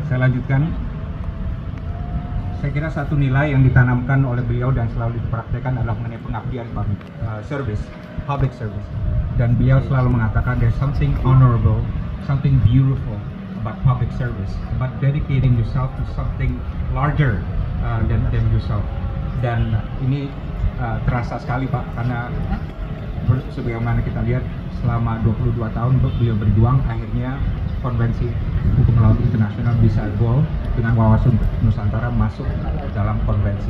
Saya lanjutkan. Saya kira satu nilai yang ditanamkan oleh beliau dan selalu dipraktekkan adalah mengenai pengabdian public service. Dan beliau selalu mengatakan there's something honorable, something beautiful about public service, about dedicating yourself to something larger than yourself. Dan ini terasa sekali Pak, karena sebagaimana kita lihat selama 22 tahun beliau berjuang, akhirnya Konvensi Hukum Laut Internasional bisa goal dengan wawasan Nusantara masuk dalam konvensi.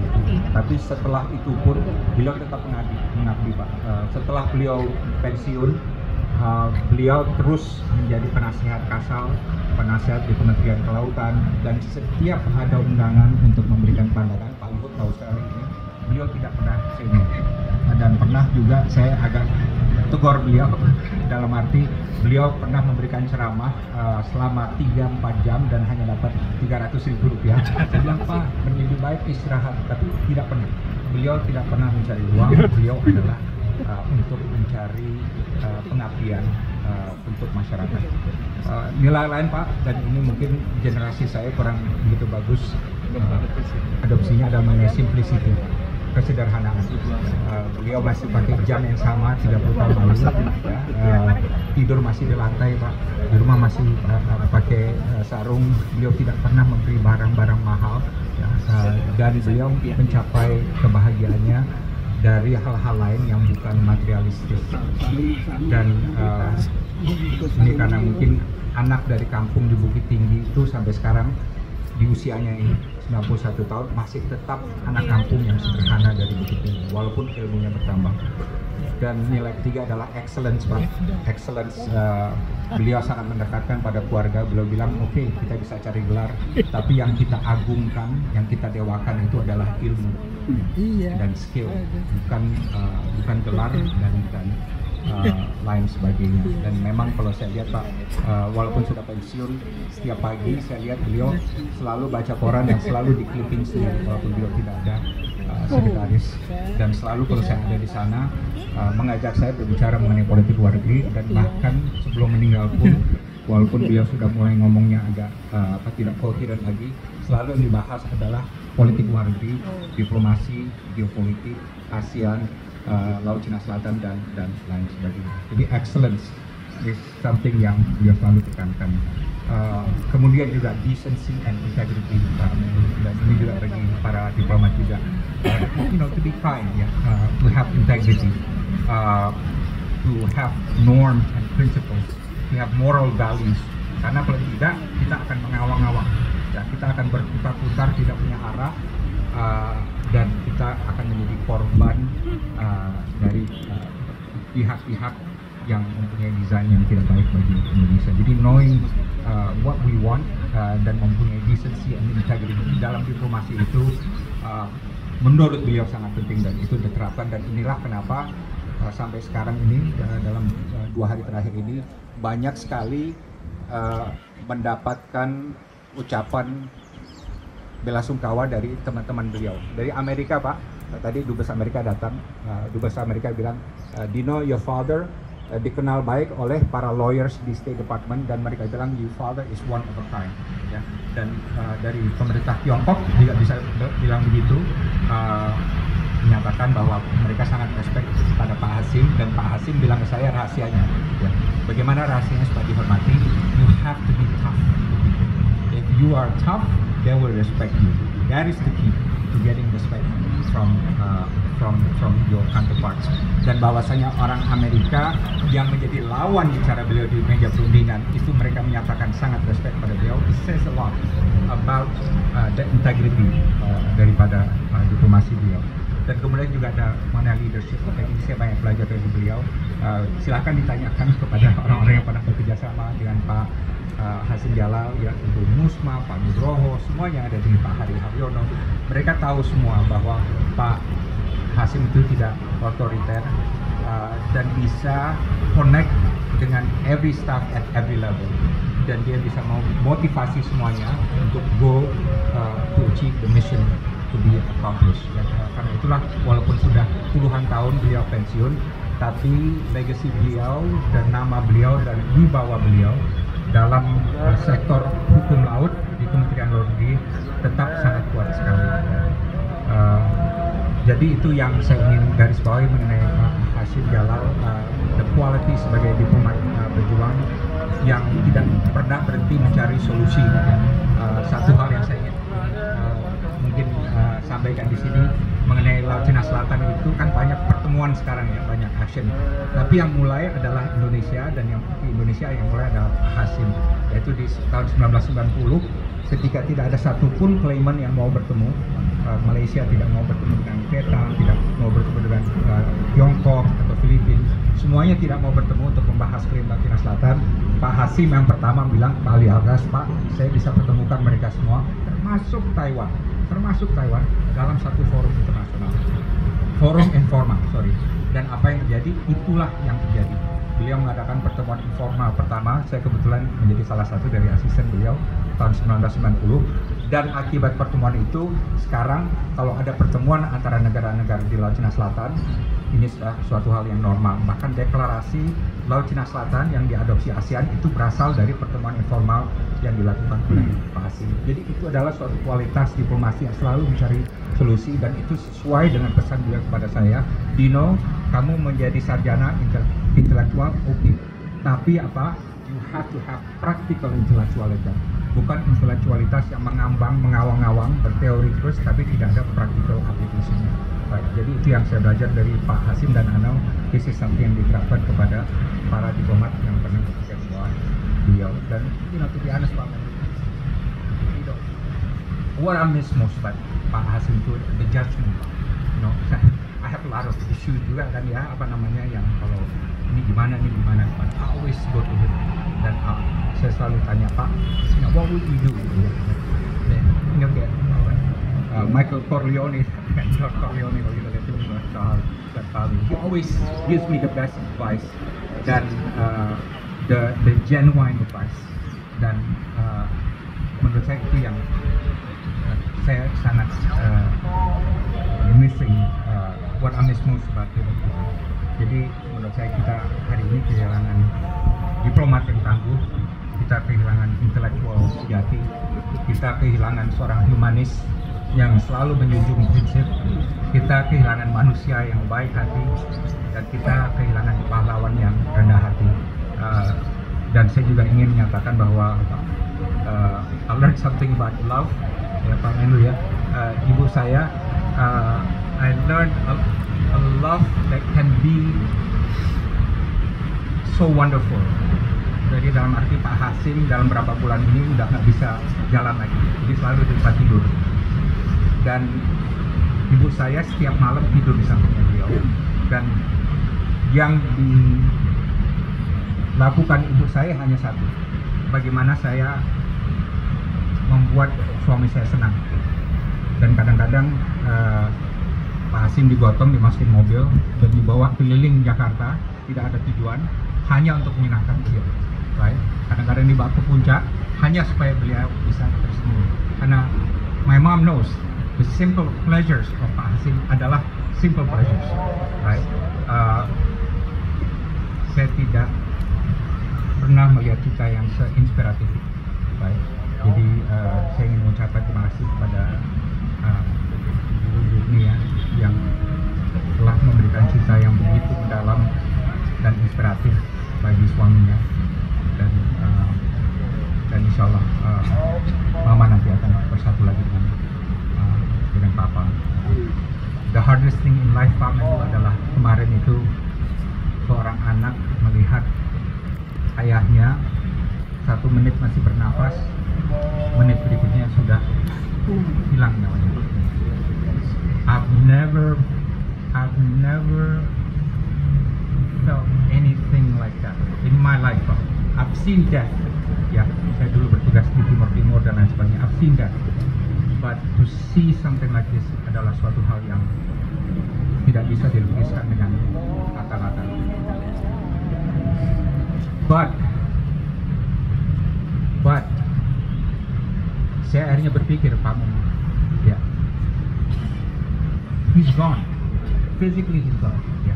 Tapi setelah itu pun beliau tetap mengabdi Pak. Setelah beliau pensiun, beliau terus menjadi penasihat Kasal, penasihat di Kementerian Kelautan, dan setiap ada undangan untuk memberikan pandangan, Pak Luhut tahu sekali ini, beliau tidak pernah sengit. Dan pernah juga saya agak tegur beliau dalam arti beliau pernah memberikan ceramah selama 3-4 jam dan hanya dapat Rp300.000. Saya bilang, Pak, lebih baik istirahat, tapi tidak pernah. Beliau tidak pernah mencari uang, beliau adalah untuk mencari pengabdian untuk masyarakat. Nilai lain Pak, dan ini mungkin generasi saya kurang begitu bagus adopsinya, adalah mengenai simplicity, kesederhanaan. Beliau masih pakai jam yang sama 30 tahun lalu, tidur masih di lantai Pak, di rumah masih pakai sarung. Beliau tidak pernah memberi barang-barang mahal, dan beliau mencapai kebahagiaannya dari hal-hal lain yang bukan materialistis. Dan ini karena mungkin anak dari kampung di Bukit Tinggi itu sampai sekarang di usianya ini 91 tahun masih tetap anak kampung yang sederhana dari Bukit Tinggi, walaupun ilmunya bertambah. Dan nilai ketiga adalah excellence Pak. Excellence, beliau sangat mendekatkan pada keluarga. Beliau bilang, oke, kita bisa cari gelar, tapi yang kita agungkan, yang kita dewakan itu adalah ilmu dan skill, bukan gelar dan lain sebagainya. Dan memang kalau saya lihat Pak, walaupun sudah pensiun, setiap pagi saya lihat beliau selalu baca koran dan selalu di clipping sendiri, walaupun beliau tidak ada sekretaris. Dan selalu kalau saya ada di sana mengajak saya berbicara mengenai politik luar negeri, dan bahkan sebelum meninggal pun, walaupun beliau sudah mulai ngomongnya agak tidak koheren lagi, selalu yang dibahas adalah politik luar negeri, diplomasi, geopolitik, ASEAN, Laut Cina Selatan dan lain sebagainya. Jadi excellence is something yang beliau selalu tekankan. Kemudian juga decency and integrity, dan ini juga bagi para diplomat juga, to be kind, to have integrity, to have norms and principles, to have moral values. Karena kalau tidak, kita akan mengawang-awang, kita akan berputar-putar, tidak punya arah, dan kita akan menjadi korban dari pihak-pihak yang mempunyai desain yang tidak baik bagi Indonesia. Jadi knowing what we want dan mempunyai decency and integrity dalam diplomasi itu menurut beliau sangat penting, dan itu diterapkan. Dan inilah kenapa sampai sekarang ini, dalam 2 hari terakhir ini, banyak sekali mendapatkan ucapan bela sungkawa dari teman-teman beliau. Dari Amerika Pak, tadi Dubes Amerika datang, Dubes Amerika bilang, Dino, your father dikenal baik oleh para lawyers di State Department, dan mereka bilang your father is one of a kind. Ya. Dan dari pemerintah Tiongkok juga bisa bilang begitu, menyatakan bahwa mereka sangat respect pada Pak Hasim, dan Pak Hasim bilang ke saya rahasianya. Ya. Bagaimana rahasianya supaya dihormati? You have to be tough. If you are tough, they will respect you. That is the key to getting respect from your counterparts. Dan bahwasanya orang Amerika yang menjadi lawan bicara beliau di meja perundingan itu, mereka menyatakan sangat respect pada beliau. It says a lot about the integrity daripada diplomasi beliau. Dan kemudian juga ada mana leadership. Ini saya banyak belajar dari beliau. Silahkan ditanyakan kepada orang-orang yang pernah bekerja sama dengan Pak Hasim Jalal, ya, Ibu Musma, Pak Nugroho, semua yang ada di Pak Hari Haryono. Mereka tahu semua bahwa Pak Hasim itu tidak otoriter, dan bisa connect dengan every staff at every level, dan dia bisa motivasi semuanya untuk go to achieve the mission to be accomplished. Ya, karena itulah walaupun sudah puluhan tahun beliau pensiun, tapi legacy beliau dan nama beliau dan wibawa beliau dalam sektor hukum laut di Kementerian Jadi itu yang saya ingin garis bawahi mengenai Hasyim Jalal, the quality sebagai diplomat berjuang yang tidak pernah berhenti mencari solusi. Satu hal yang saya ingin mungkin sampaikan di sini mengenai Laut Cina Selatan itu kan banyak pertemuan sekarang ya, banyak action. Tapi yang mulai adalah Indonesia, dan yang di Indonesia yang mulai adalah Hasyim, yaitu di tahun 1990 ketika tidak ada satupun claimant yang mau bertemu. Malaysia tidak mau bertemu dengan Vietnam, tidak mau bertemu dengan Tiongkok atau Filipina, semuanya tidak mau bertemu untuk membahas klaim Laut Cina Selatan. Pak Hasyim yang pertama bilang, Pak Ali Agas, Pak, saya bisa pertemukan mereka semua, termasuk Taiwan dalam satu forum internasional, forum informal, dan apa yang terjadi, itulah yang terjadi. Beliau mengadakan pertemuan informal pertama, saya kebetulan menjadi salah satu dari asisten beliau tahun 1990, dan akibat pertemuan itu sekarang kalau ada pertemuan antara negara-negara di Laut Cina Selatan, ini sudah suatu hal yang normal. Bahkan deklarasi Laut Cina Selatan yang diadopsi ASEAN itu berasal dari pertemuan informal yang dilakukan oleh Pak Hasyim. Jadi itu adalah suatu kualitas diplomasi yang selalu mencari solusi, dan itu sesuai dengan pesan beliau kepada saya. Dino, kamu menjadi sarjana intelektual, oke, tapi apa? You have to have practical intellectuality. Bukan intelektualitas yang mengambang, mengawang-awang, berteori terus, tapi tidak ada practical application-nya. Jadi itu yang saya belajar dari Pak Hasyim, dan I know this is something yang diterapkan kepada para diplomat yang pernah bekerja dengan beliau. Dan to be honest, Pak, what I miss most about Pak Hasyim itu the judgment. I have a lot of issues juga kan ya, yang kalau ini gimana, I always go to him, dan saya selalu tanya, Pak, what would you do? Kayak Michael Corleone, George Corleone, kalau kita lihat film Godfather, he always gives me the best advice, dan the genuine advice, dan menurut saya itu yang saya sangat missing, what I miss most about him. Jadi menurut saya kita hari ini kehilangan diplomat yang tangguh, kita kehilangan intelektual sejati, kita kehilangan seorang humanis yang selalu menjunjung prinsip, kita kehilangan manusia yang baik hati, dan kita kehilangan pahlawan yang rendah hati. Dan saya juga ingin menyatakan bahwa I learned something about love, ya Pak Menlu ya, ibu saya, I learned a love that can be so wonderful. Jadi dalam arti Pak Hasyim dalam beberapa bulan ini udah nggak bisa jalan lagi, jadi selalu di tempat tidur. Dan ibu saya setiap malam tidur di sampingnya beliau. Dan yang dilakukan ibu saya hanya satu, bagaimana saya membuat suami saya senang. Dan kadang-kadang Pak Hasyim digotong, dimasukin mobil, dan dibawa keliling Jakarta, tidak ada tujuan, hanya untuk menyenangkan beliau. Kadang-kadang dibawa ke puncak, hanya supaya beliau bisa tersenyum. Karena my mom knows the simple pleasures of Pak Hasyim adalah simple pleasures, saya tidak pernah melihat kita yang seinspiratif, jadi saya ingin mengucapkan terima kasih kepada Ibu Nia yang telah memberikan cerita yang begitu mendalam dan inspiratif bagi suaminya, dan insya Allah Mama nanti akan bersatu lagi dengan Papa. The hardest thing in life, Pak Menlu, adalah kemarin itu seorang anak melihat ayahnya 1 menit masih bernafas, menit berikutnya sudah hilang nyawanya. I've never felt anything like that in my life, Pak. I've seen death, ya, saya dulu bertugas di Timur dan lain sebagainya. I've seen death, but to see something like this adalah suatu hal yang tidak bisa dilukiskan dengan kata-kata. But saya akhirnya berpikir, Pak Menlu, ya, he's gone, physically he's gone, ya.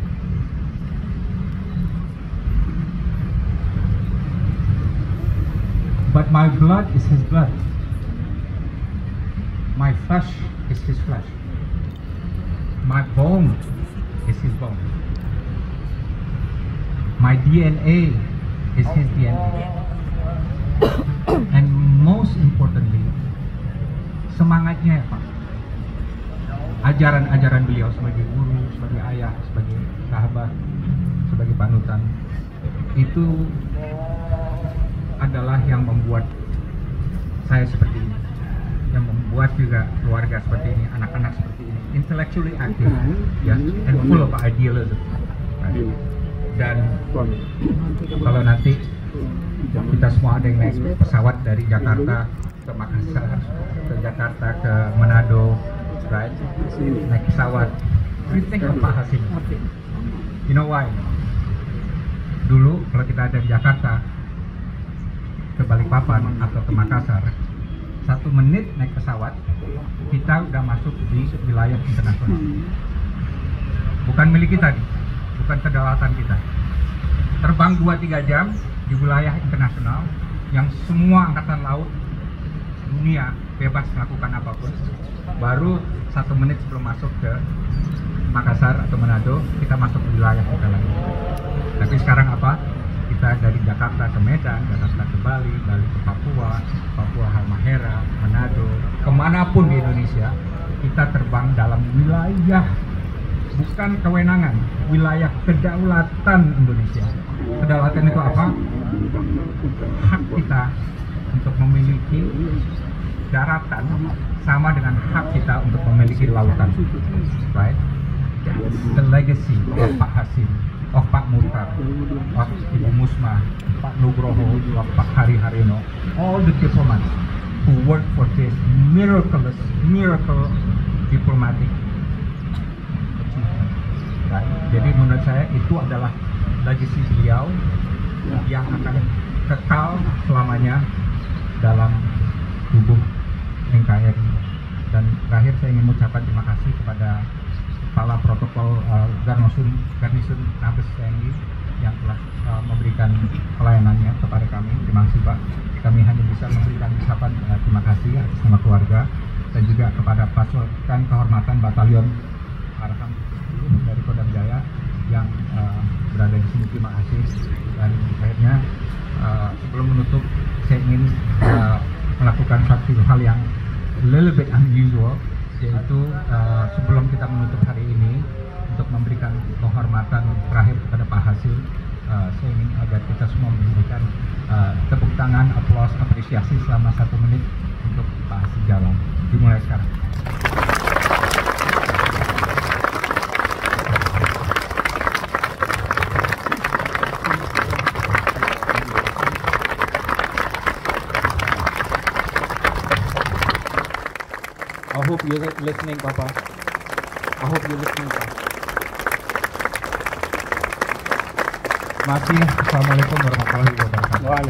But my blood is his blood. My flesh is his flesh. My bone is his bone. My DNA is his DNA. And most importantly, semangatnya Pak. Ajaran-ajaran beliau sebagai guru, sebagai ayah, sebagai sahabat, sebagai panutan, itu adalah yang membuat saya seperti ini, yang membuat juga keluarga seperti ini, anak-anak seperti ini, intellectually active, ya, and full of idealism. Right? Dan kalau nanti kita semua ada yang naik pesawat dari Jakarta ke Makassar, ke Jakarta ke Manado, right? Naik pesawat, we think of Pak Hasim. You know why? Dulu kalau kita ada di Jakarta ke Balikpapan atau ke Makassar, 1 menit naik pesawat kita udah masuk di wilayah internasional. Bukan milik kita nih, bukan kedaulatan kita. Terbang 2-3 jam di wilayah internasional yang semua angkatan laut dunia bebas melakukan apapun. Baru 1 menit sebelum masuk ke Makassar atau Manado, kita masuk ke wilayah kita lagi. Tapi sekarang apa? Kita dari Jakarta ke Medan, Jakarta ke Bali, Bali ke Papua, Papua Halmahera, Manado, kemanapun di Indonesia, kita terbang dalam wilayah, bukan kewenangan, wilayah kedaulatan Indonesia. Kedaulatan itu apa? Hak kita untuk memiliki daratan sama dengan hak kita untuk memiliki lautan, right? The legacy of Pak Hasim, of Pak Muhtar, of Ibu Musma, Pak Nugroho, of Pak Hari Harino, all the diplomats who work for this miracle diplomatic achievement. Right? Jadi menurut saya itu adalah legacy beliau yang akan kekal selamanya dalam tubuh NKRI. Dan terakhir saya ingin mengucapkan terima kasih kepada Kepala Protokol Garnisun Mabes TNI yang telah memberikan pelayanannya kepada kami. Terima kasih Pak. Kami hanya bisa memberikan ucapan terima kasih atas nama keluarga, dan juga kepada pasukan kehormatan Batalion Arham dari Kodam Jaya yang berada di sini. Terima kasih. Dan akhirnya sebelum menutup, saya ingin melakukan satu hal yang little bit unusual, yaitu sebelum kita menutup hari ini, untuk memberikan penghormatan terakhir kepada Pak Hasim, saya ingin agar kita semua memberikan tepuk tangan, aplaus, apresiasi selama 1 menit untuk Pak Hasim Jalal. Dimulai sekarang. I hope you're listening, Papa. I hope you're listening, Papa. Terima kasih. Assalamualaikum warahmatullahi wabarakatuh.